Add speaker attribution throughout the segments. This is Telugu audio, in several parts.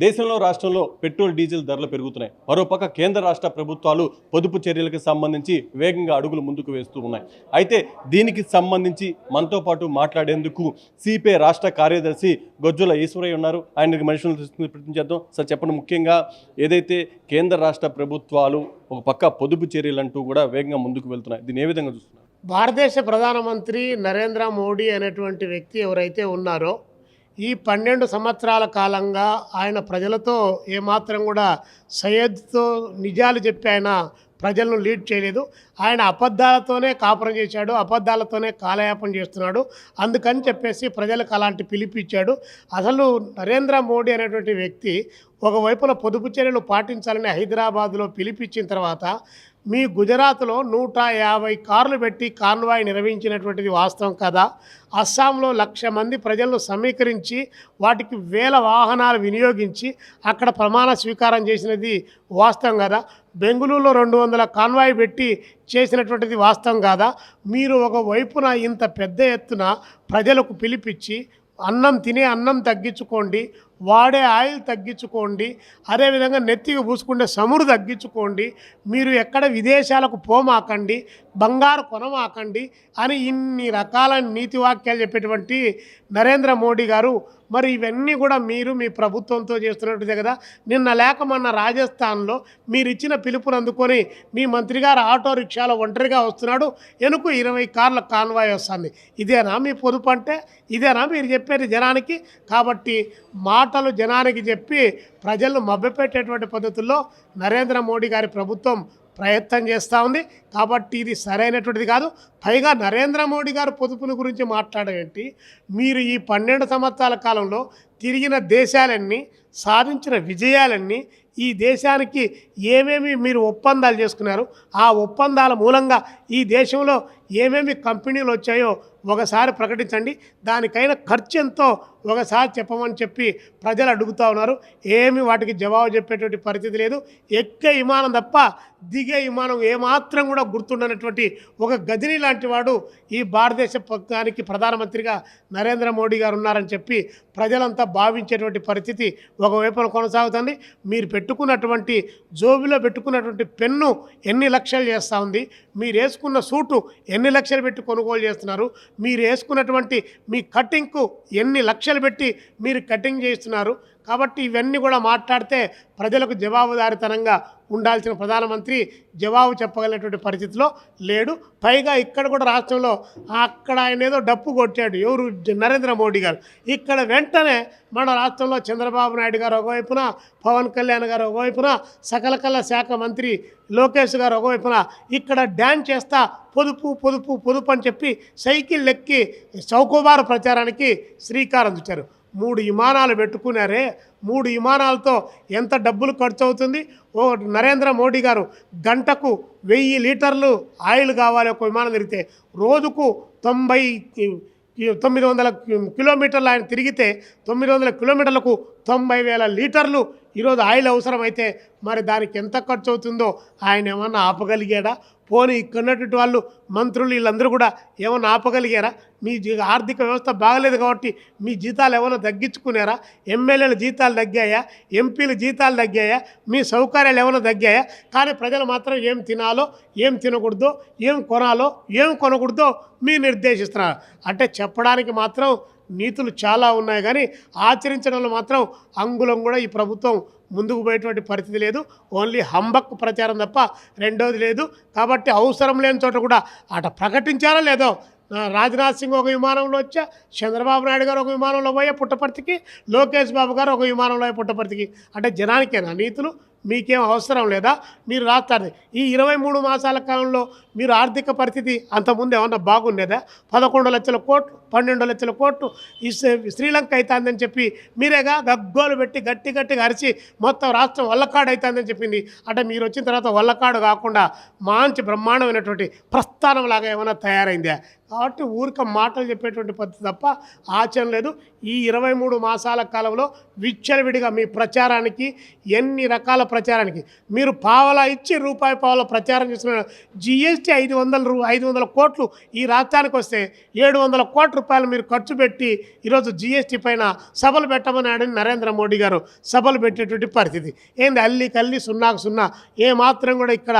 Speaker 1: దేశంలో రాష్ట్రంలో పెట్రోల్ డీజిల్ ధరలు పెరుగుతున్నాయి. మరోపక్క కేంద్ర రాష్ట్ర ప్రభుత్వాలు పొదుపు చర్యలకు సంబంధించి వేగంగా అడుగులు ముందుకు వేస్తూ ఉన్నాయి. అయితే దీనికి సంబంధించి మనతో పాటు మాట్లాడేందుకు సిపిఐ రాష్ట్ర కార్యదర్శి గొజ్జుల ఈశ్వరయ్య ఉన్నారు. ఆయనకి మనుషులను ప్రయత్నించేద్దాం. సార్ చెప్పండి, ముఖ్యంగా ఏదైతే కేంద్ర రాష్ట్ర ప్రభుత్వాలు ఒక పక్క పొదుపు చర్యలంటూ కూడా వేగంగా ముందుకు వెళ్తున్నాయి, దీన్ని ఏ విధంగా చూస్తున్నారు?
Speaker 2: భారతదేశ ప్రధానమంత్రి నరేంద్ర మోడీ అనేటువంటి వ్యక్తి ఎవరైతే ఉన్నారో ఈ 12 సంవత్సరాల కాలంగా ఆయన ప్రజలతో ఏమాత్రం కూడా సయ్యద్తో నిజాలు చెప్పి ఆయన ప్రజలను లీడ్ చేయలేదు. ఆయన అబద్ధాలతోనే కాపురం చేశాడు, అబద్ధాలతోనే కాలయాపన చేస్తున్నాడు. అందుకని చెప్పేసి ప్రజలకు అలాంటి పిలిపిచ్చాడు. అసలు నరేంద్ర మోడీ అనేటువంటి వ్యక్తి ఒకవైపున పొదుపు చర్యలు పాటించాలని హైదరాబాద్లో పిలిపించిన తర్వాత మీ గుజరాత్లో 150 కార్లు పెట్టి కాన్వాయ్ నిర్వహించినటువంటిది వాస్తవం కదా. అస్సాంలో 1,00,000 మంది ప్రజలను సమీకరించి వాటికి 1000 వాహనాలు వినియోగించి అక్కడ ప్రమాణ స్వీకారం చేసినది వాస్తవం కదా. బెంగళూరులో 200 కాన్వాయ్ పెట్టి చేసినటువంటిది వాస్తవం కాదా. మీరు ఒకవైపున ఇంత పెద్ద ఎత్తున ప్రజలకు పిలిపించి అన్నం తినే అన్నం తగ్గించుకోండి, వాడే ఆయిల్ తగ్గించుకోండి, అదేవిధంగా నెత్తికి పూసుకుంటే సమురు తగ్గించుకోండి, మీరు ఎక్కడ విదేశాలకు పోమాకండి, బంగారు కొనమాకండి అని ఇన్ని రకాల నీతి వాక్యాలు చెప్పేటువంటి నరేంద్ర మోడీ గారు మరి ఇవన్నీ కూడా మీరు మీ ప్రభుత్వంతో చేస్తున్నట్టుదే కదా. నిన్న లేక మొన్న రాజస్థాన్లో మీరు ఇచ్చిన పిలుపుని అందుకొని మీ మంత్రి గారు ఆటో రిక్షాలో ఒంటరిగా వస్తున్నాడు, వెనుక 20 కార్ల కాన్వాయ్ వస్తుంది. ఇదేనా మీ పొదుపు అంటే? ఇదేనా మీరు చెప్పేది జనానికి? కాబట్టి మాటలు జనానికి చెప్పి ప్రజలను మభ్యపెట్టేటువంటి పద్ధతుల్లో నరేంద్ర మోడీ గారి ప్రభుత్వం ప్రయత్నం చేస్తూ ఉంది. కాబట్టి ఇది సరైనటువంటిది కాదు. పైగా నరేంద్ర మోడీ గారు పొదుపుని గురించి మాట్లాడేంటి? మీరు ఈ 12 సంవత్సరాల కాలంలో తిరిగిన దేశాలన్నీ, సాధించిన విజయాలన్నీ, ఈ దేశానికి ఏమేమి మీరు ఒప్పందాలు చేసుకున్నారు, ఆ ఒప్పందాల మూలంగా ఈ దేశంలో ఏమేమి కంపెనీలు వచ్చాయో ఒకసారి ప్రకటించండి. దానికైనా ఖర్చు ఎంతో ఒకసారి చెప్పమని చెప్పి ప్రజలు అడుగుతూ ఉన్నారు. ఏమి వాటికి జవాబు చెప్పేటువంటి పరిస్థితి లేదు. ఎక్కే విమానం తప్ప దిగే విమానం ఏమాత్రం కూడా గుర్తుండనటువంటి ఒక గదిని లాంటి వాడు ఈ భారతదేశ పక్షానికి ప్రధానమంత్రిగా నరేంద్ర మోడీ గారు ఉన్నారని చెప్పి ప్రజలంతా భావించేటువంటి పరిస్థితి ఒకవైపున కొనసాగుతుంది. మీరు పెట్టుకున్నటువంటి జోబులో పెట్టుకున్నటువంటి పెన్ను ఎన్ని లక్షలు చేస్తూ ఉంది, మీరు వేసుకున్న సూటు ఎన్ని లక్షలు పెట్టి కొనుగోలు చేస్తున్నారు, మీరు వేసుకున్నటువంటి మీ కటింగ్కు ఎన్ని లక్షలు పెట్టి మీరు కటింగ్ చేస్తున్నారు. కాబట్టి ఇవన్నీ కూడా మాట్లాడితే ప్రజలకు జవాబుదారితనంగా ఉండాల్సిన ప్రధానమంత్రి జవాబు చెప్పగలిగినటువంటి పరిస్థితిలో లేడు. పైగా ఇక్కడ కూడా రాష్ట్రంలో అక్కడ ఆయన ఏదో డప్పు కొట్టాడు, ఎవరు? నరేంద్ర మోడీ గారు. ఇక్కడ వెంటనే మన రాష్ట్రంలో చంద్రబాబు నాయుడు గారు ఒకవైపున, పవన్ కళ్యాణ్ గారు ఒకవైపున, సకల కళ శాఖ మంత్రి లోకేష్ గారు ఒకవైపున ఇక్కడ డ్యాన్స్ చేస్తా పొదుపు పొదుపు పొదుపు అని చెప్పి సైకిల్ ఎక్కి చౌకోబారు ప్రచారానికి శ్రీకారం చుట్టారు. 3 విమానాలు పెట్టుకున్నారే, 3 విమానాలతో ఎంత డబ్బులు ఖర్చు అవుతుంది? ఓ నరేంద్ర మోడీ గారు గంటకు 1000 లీటర్లు ఆయిల్ కావాలి ఒక విమానం తిరిగితే. రోజుకు 900 కిలోమీటర్లు ఆయన తిరిగితే 900 కిలోమీటర్లకు 90,000 లీటర్లు ఈరోజు ఆయిల్ అవసరమైతే మరి దానికి ఎంత ఖర్చు అవుతుందో ఆయన ఏమన్నా ఆపగలిగాడా? పోనీ ఇక్కడున్నటువంటి వాళ్ళు మంత్రులు వీళ్ళందరూ కూడా ఏమన్నా ఆపగలిగారా? మీ ఆర్థిక వ్యవస్థ బాగలేదు కాబట్టి మీ జీతాలు ఏమైనా తగ్గించుకున్నారా? ఎమ్మెల్యేల జీతాలు తగ్గాయా? ఎంపీల జీతాలు తగ్గాయా? మీ సౌకర్యాలు ఏమైనా తగ్గాయా? కానీ ప్రజలు మాత్రం ఏం తినాలో, ఏం తినకూడదో, ఏం కొనాలో, ఏం కొనకూడదో మీరు నిర్దేశిస్తున్నారు. అంటే చెప్పడానికి మాత్రం నీతులు చాలా ఉన్నాయి, కానీ ఆచరించడంలో మాత్రం అంగుళం కూడా ఈ ప్రభుత్వం ముందుకు పోయేటువంటి పరిస్థితి లేదు. ఓన్లీ హంబక్ ప్రచారం తప్ప రెండోది లేదు. కాబట్టి అవసరం లేని చోట కూడా అట ప్రకటించారో లేదో, రాజ్నాథ్ సింగ్ ఒక విమానంలో వచ్చా, చంద్రబాబు నాయుడు గారు ఒక విమానంలో పోయే పుట్టపర్తికి, లోకేష్ బాబు గారు ఒక విమానంలో పోయే పుట్టపర్తికి. అంటే జనానికేనా నీతులు? మీకేం అవసరం లేదా? మీరు రాస్తారు. ఈ 23 మాసాల కాలంలో మీరు ఆర్థిక పరిస్థితి అంతకుముందు ఏమన్నా బాగుండేదా? 11 లక్షల కోట్లు, 12 లక్షల కోట్లు ఈ శ్రీలంక అవుతుందని చెప్పి మీరేగా గగ్గోలు పెట్టి గట్టిగా అరిచి మొత్తం రాష్ట్రం వల్లకాడు అవుతుందని చెప్పింది. అంటే మీరు వచ్చిన తర్వాత వల్లకాడు కాకుండా మంచి బ్రహ్మాండమైనటువంటి ప్రస్థానం లాగా ఏమైనా తయారైందా? కాబట్టి ఊరిక మాటలు చెప్పేటువంటి పద్ధతి తప్ప ఆచరణ లేదు. ఈ 23 మాసాల కాలంలో విచ్చలవిడిగా మీ ప్రచారానికి ఎన్ని రకాల ప్రచారానికి మీరు పావలా ఇచ్చి రూపాయి పావలా ప్రచారం చేస్తున్న జిఎస్టీ 500 కోట్లు ఈ రాష్ట్రానికి వస్తే 700 కోట్ల రూపాయలు మీరు ఖర్చు పెట్టి ఈరోజు జిఎస్టీ పైన సభలు పెట్టమని అడిగిన నరేంద్ర మోడీ గారు సభలు పెట్టేటువంటి పరిస్థితి ఏంది? అల్లి కల్లి సున్నాకు సున్నా ఏ మాత్రం కూడా ఇక్కడ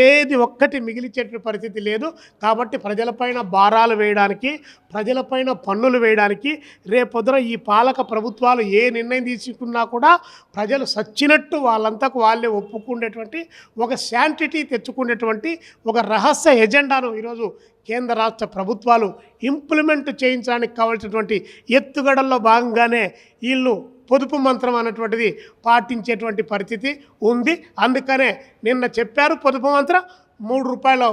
Speaker 2: ఏది ఒక్కటి మిగిలిచేటువంటి పరిస్థితి లేదు. కాబట్టి ప్రజలపైన భారాలు వేయడానికి, ప్రజలపైన పన్నులు వేయడానికి రేపొద్దున ఈ పాలక ప్రభుత్వాలు ఏ నిర్ణయం తీసుకున్నా కూడా ప్రజలు సచ్చినట్టు వాళ్ళంతకు వాళ్ళే ఒప్పుకునేటువంటి ఒక శాంటిటీ తెచ్చుకునేటువంటి ఒక రహస్య ఎజెండాను ఈరోజు కేంద్ర రాష్ట్ర ప్రభుత్వాలు ఇంప్లిమెంట్ చేయించడానికి కావాల్సినటువంటి ఎత్తుగడల్లో భాగంగానే వీళ్ళు పొదుపు మంత్రం అన్నటువంటిది పాటించేటువంటి పరిస్థితి ఉంది. అందుకనే నిన్న చెప్పారు పొదుపు మంత్రం 3 రూపాయల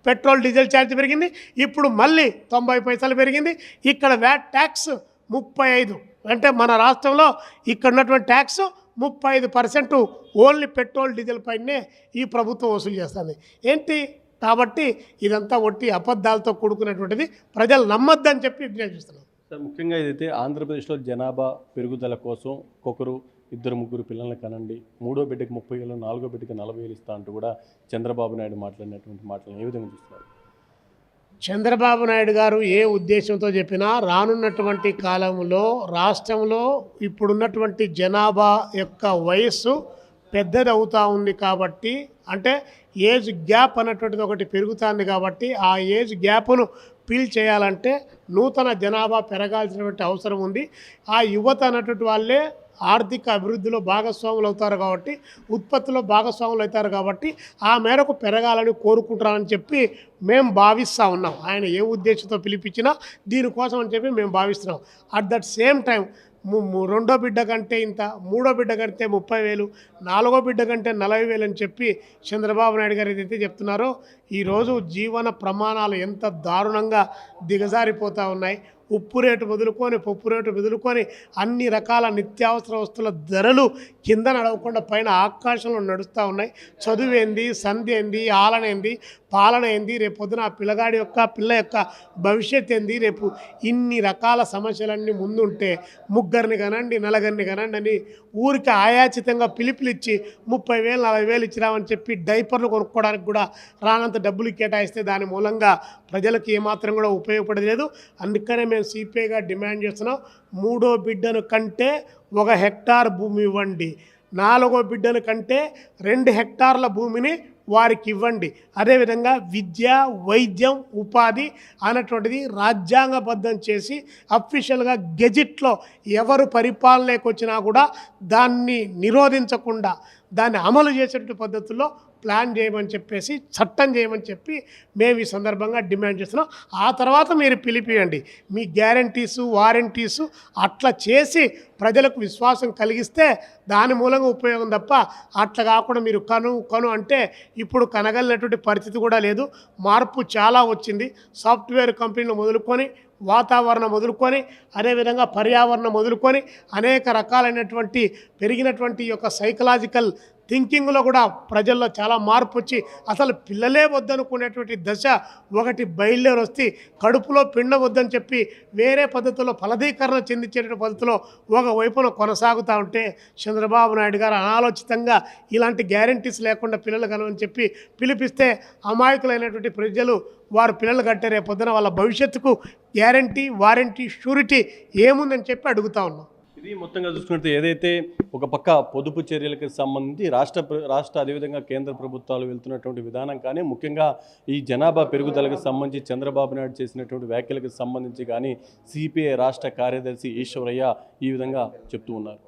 Speaker 2: పెట్రోల్ డీజిల్ ఛార్జ్ పెరిగింది, ఇప్పుడు మళ్ళీ 90 పైసలు పెరిగింది. ఇక్కడ వ్యాట్ ట్యాక్స్ 35, అంటే మన రాష్ట్రంలో ఇక్కడ ఉన్నటువంటి ట్యాక్స్ 35% ఓన్లీ పెట్రోల్ డీజిల్ పైనే ఈ ప్రభుత్వం వసూలు చేస్తుంది. ఏంటి? కాబట్టి ఇదంతా ఒట్టి అబద్ధాలతో కూడుకున్నటువంటిది, ప్రజలు నమ్మొద్దని చెప్పి విజ్ఞప్తి చేస్తున్నాం.
Speaker 1: సార్, ముఖ్యంగా ఇదైతే ఆంధ్రప్రదేశ్లో జనాభా పెరుగుదల కోసం ఒక్కొక్కరు 2-3 పిల్లల్ని కనండి, 3వ బిడ్డకి 30,000, 4వ బిడ్డకి 40,000 ఇస్తా అంటూ కూడా చంద్రబాబు నాయుడు మాట్లాడినటువంటి మాటలను ఏ విధంగా చూస్తున్నారు?
Speaker 2: చంద్రబాబు నాయుడు గారు ఏ ఉద్దేశంతో చెప్పినా రానున్నటువంటి కాలంలో రాష్ట్రంలో ఇప్పుడున్నటువంటి జనాభా యొక్క వయస్సు పెద్దది అవుతూ ఉంది. కాబట్టి అంటే ఏజ్ గ్యాప్ అన్నటువంటిది ఒకటి పెరుగుతుంది. కాబట్టి ఆ ఏజ్ గ్యాప్ను ఫిల్ చేయాలంటే నూతన జనాభా పెరగాల్సినటువంటి అవసరం ఉంది. ఆ యువత అన్నటువంటి వాళ్ళే ఆర్థిక అభివృద్ధిలో భాగస్వాములు అవుతారు కాబట్టి, ఉత్పత్తిలో భాగస్వాములు అవుతారు కాబట్టి ఆ మేరకు పెరగాలని కోరుకుంటారని చెప్పి మేము భావిస్తూ ఉన్నాం. ఆయన ఏ ఉద్దేశంతో పిలిపించినా దీనికోసం అని చెప్పి మేము భావిస్తున్నాం. అట్ దట్ సేమ్ టైం రెండో బిడ్డ కంటే ఇంత, మూడో బిడ్డ కంటే 30,000, 4వ బిడ్డ కంటే 40,000 అని చెప్పి చంద్రబాబు నాయుడు గారు ఏదైతే చెప్తున్నారో ఈరోజు జీవన ప్రమాణాలు ఎంత దారుణంగా దిగజారిపోతూ ఉన్నాయి. ఉప్పు రేటు మొదలుకొని, పప్పు రేటు మొదలుకొని అన్ని రకాల నిత్యావసర వస్తువుల ధరలు కింద నడవకుండా పైన ఆకాశంలో నడుస్తూ ఉన్నాయి. చదువేంది, సంధి ఏంది, ఆలనేంది, పాలన ఏంది, రేపు పొద్దున ఆ పిల్ల యొక్క భవిష్యత్ ఏంది, రేపు ఇన్ని రకాల సమస్యలన్నీ ముందుంటే ముగ్గురిని కనండి, నలుగురిని కనండి అని ఊరికి ఆయాచితంగా పిలుపులిచ్చి 30,000, 40,000 ఇచ్చిరామని చెప్పి డైపర్లు కొనుక్కోవడానికి కూడా రానంత డబ్బులు కేటాయిస్తే దాని మూలంగా ప్రజలకు ఏమాత్రం కూడా ఉపయోగపడేది లేదు. అందుకనే మేము సిపిఐగా డిమాండ్ చేస్తున్నాం, 3వ బిడ్డను కంటే 1 హెక్టార్ భూమి ఇవ్వండి, 4వ బిడ్డను కంటే 2 హెక్టార్ల భూమిని వారికి ఇవ్వండి. అదేవిధంగా విద్య, వైద్యం, ఉపాధి అన్నటువంటిది రాజ్యాంగబద్ధం చేసి అఫీషియల్గా గెజిట్లో ఎవరు పరిపాలనలోకి వచ్చినా కూడా దాన్ని నిరోధించకుండా దాన్ని అమలు చేసేటువంటి పద్ధతుల్లో ప్లాన్ చేయమని చెప్పేసి, చట్టం చేయమని చెప్పి మేము ఈ సందర్భంగా డిమాండ్ చేస్తున్నాం. ఆ తర్వాత మీరు పిలిపియండి, మీ గ్యారంటీసు, వారంటీసు అట్లా చేసి ప్రజలకు విశ్వాసం కలిగిస్తే దాని మూలంగా ఉపయోగం తప్ప అట్లా కాకుండా మీరు కను అంటే ఇప్పుడు కనగలిగినటువంటి పరిస్థితి కూడా లేదు. మార్పు చాలా వచ్చింది. సాఫ్ట్వేర్ కంపెనీలు మొదలుకొని, వాతావరణం మొదలుకొని, అదేవిధంగా పర్యావరణం మొదలుకొని అనేక రకాలైనటువంటి పెరిగినటువంటి యొక్క సైకలాజికల్ థింకింగ్లో కూడా ప్రజల్లో చాలా మార్పు వచ్చి అసలు పిల్లలే వద్దనుకునేటువంటి దశ ఒకటి బయలుదేరి వస్తే కడుపులో పిండం వద్దని చెప్పి వేరే పద్ధతిలో ఫలదీకరణ చెందించేటువంటి పద్ధతిలో ఒకవైపున కొనసాగుతూ ఉంటే చంద్రబాబు నాయుడు గారు అనాలోచితంగా ఇలాంటి గ్యారంటీస్ లేకుండా పిల్లలు కనవని చెప్పి పిలిపిస్తే అమాయకులైనటువంటి ప్రజలు వారు పిల్లలు కట్టే రేపు పొద్దున వాళ్ళ భవిష్యత్తుకు గ్యారంటీ, వారంటీ, షూరిటీ ఏముందని చెప్పి అడుగుతూ ఉన్నాం.
Speaker 1: ఇది మొత్తంగా చూసుకుంటే ఏదైతే ఒక పక్క పొదుపు చర్యలకు సంబంధించి రాష్ట్ర అదేవిధంగా కేంద్ర ప్రభుత్వాలు వెళ్తున్నటువంటి విధానం కానీ, ముఖ్యంగా ఈ జనాభా పెరుగుదలకు సంబంధించి చంద్రబాబు నాయుడు చేసినటువంటి వ్యాఖ్యలకు సంబంధించి కానీ సిపిఐ రాష్ట్ర కార్యదర్శి ఈశ్వరయ్య ఈ విధంగా చెప్తూ ఉన్నారు.